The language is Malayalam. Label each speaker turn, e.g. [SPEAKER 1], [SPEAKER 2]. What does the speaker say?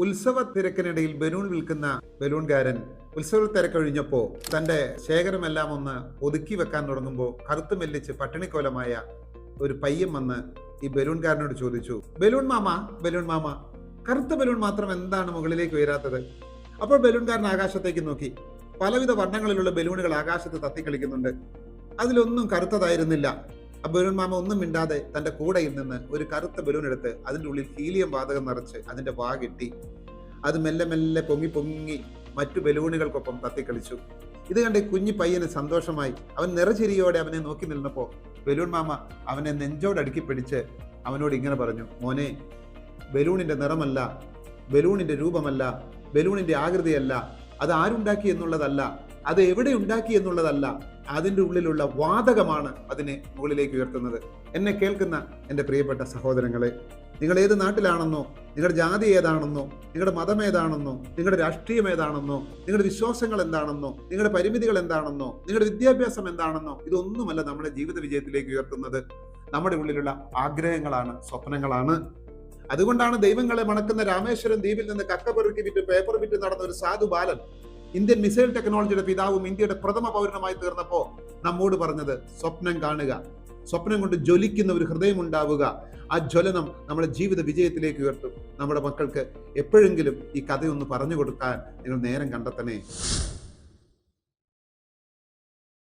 [SPEAKER 1] ഉത്സവ തിരക്കിനിടയിൽ ബലൂൺ വിൽക്കുന്ന ബലൂൺകാരൻ ഉത്സവ തിരക്കൊഴിഞ്ഞപ്പോ തന്റെ ശേഖരമെല്ലാം ഒന്ന് ഒതുക്കി വെക്കാൻ തുടങ്ങുമ്പോൾ കറുത്തു മെല്ലിച്ച് പട്ടിണിക്കോലമായ ഒരു പയ്യൻ വന്ന് ഈ ബലൂൺകാരനോട് ചോദിച്ചു, ബലൂൺ മാമ, ബലൂൺ മാമ, കറുത്ത ബലൂൺ മാത്രം എന്താണ് മുകളിലേക്ക് ഉയരാത്തത്? അപ്പോൾ ബലൂൺകാരൻ ആകാശത്തേക്ക് നോക്കി. പലവിധ വർണ്ണങ്ങളിലുള്ള ബലൂണുകൾ ആകാശത്ത് തത്തിക്കളിക്കുന്നുണ്ട്. അതിലൊന്നും കറുത്തതായിരുന്നില്ല. ആ ബലൂൺ മാമ ഒന്നും മിണ്ടാതെ തന്റെ കൂടയിൽ നിന്ന് ഒരു കറുത്ത ബലൂൺ എടുത്ത് അതിൻ്റെ ഉള്ളിൽ ഹീലിയം വാതകം നിറച്ച് അതിന്റെ വാ കെട്ടി അത് മെല്ലെ മെല്ലെ പൊങ്ങി പൊങ്ങി മറ്റു ബലൂണുകൾക്കൊപ്പം തത്തിക്കളിച്ചു. ഇത് കണ്ട് കുഞ്ഞി പയ്യന് സന്തോഷമായി. അവൻ നിറചിരിയോടെ അവനെ നോക്കി നിന്നപ്പോൾ ബലൂൺ മാമ അവനെ നെഞ്ചോടടുക്കി പിടിച്ച് അവനോട് ഇങ്ങനെ പറഞ്ഞു, മോനെ, ബലൂണിന്റെ നിറമല്ല, ബലൂണിന്റെ രൂപമല്ല, ബലൂണിന്റെ ആകൃതിയല്ല, അത് ആരുണ്ടാക്കി എന്നുള്ളതല്ല, അത് എവിടെ ഉണ്ടാക്കി എന്നുള്ളതല്ല, അതിൻ്റെ ഉള്ളിലുള്ള വാതകമാണ് അതിനെ മുകളിലേക്ക് ഉയർത്തുന്നത്. എന്നെ കേൾക്കുന്ന എൻ്റെ പ്രിയപ്പെട്ട സഹോദരങ്ങളെ, നിങ്ങൾ ഏത് നാട്ടിലാണെന്നോ, നിങ്ങളുടെ ജാതി ഏതാണെന്നോ, നിങ്ങളുടെ മതം ഏതാണെന്നോ, നിങ്ങളുടെ രാഷ്ട്രീയം ഏതാണെന്നോ, നിങ്ങളുടെ വിശ്വാസങ്ങൾ എന്താണെന്നോ, നിങ്ങളുടെ പരിമിതികൾ എന്താണെന്നോ, നിങ്ങളുടെ വിദ്യാഭ്യാസം എന്താണെന്നോ, ഇതൊന്നുമല്ല നമ്മുടെ ജീവിത വിജയത്തിലേക്ക് ഉയർത്തുന്നത്. നമ്മുടെ ഉള്ളിലുള്ള ആഗ്രഹങ്ങളാണ്, സ്വപ്നങ്ങളാണ്. അതുകൊണ്ടാണ് ദൈവങ്ങളെ മണക്കുന്ന രാമേശ്വരം ദ്വീപിൽ നിന്ന് കക്ക പെറുക്കി വിറ്റ് പേപ്പർ വിറ്റ് നടന്ന ഒരു സാധു ബാലൻ ഇന്ത്യൻ മിസൈൽ ടെക്നോളജിയുടെ പിതാവും ഇന്ത്യയുടെ പ്രഥമ പൗരനുമായി തീർന്നപ്പോ നമ്മോട് പറഞ്ഞത്, സ്വപ്നം കാണുക, സ്വപ്നം കൊണ്ട് ജ്വലിക്കുന്ന ഒരു ഹൃദയം ഉണ്ടാവുക. ആ ജ്വലനം നമ്മുടെ ജീവിത വിജയത്തിലേക്ക് ഉയർത്തും. നമ്മുടെ മക്കൾക്ക് എപ്പോഴെങ്കിലും ഈ കഥയൊന്ന് പറഞ്ഞു കൊടുക്കാൻ നിങ്ങൾ നേരം കണ്ടെത്തണേ.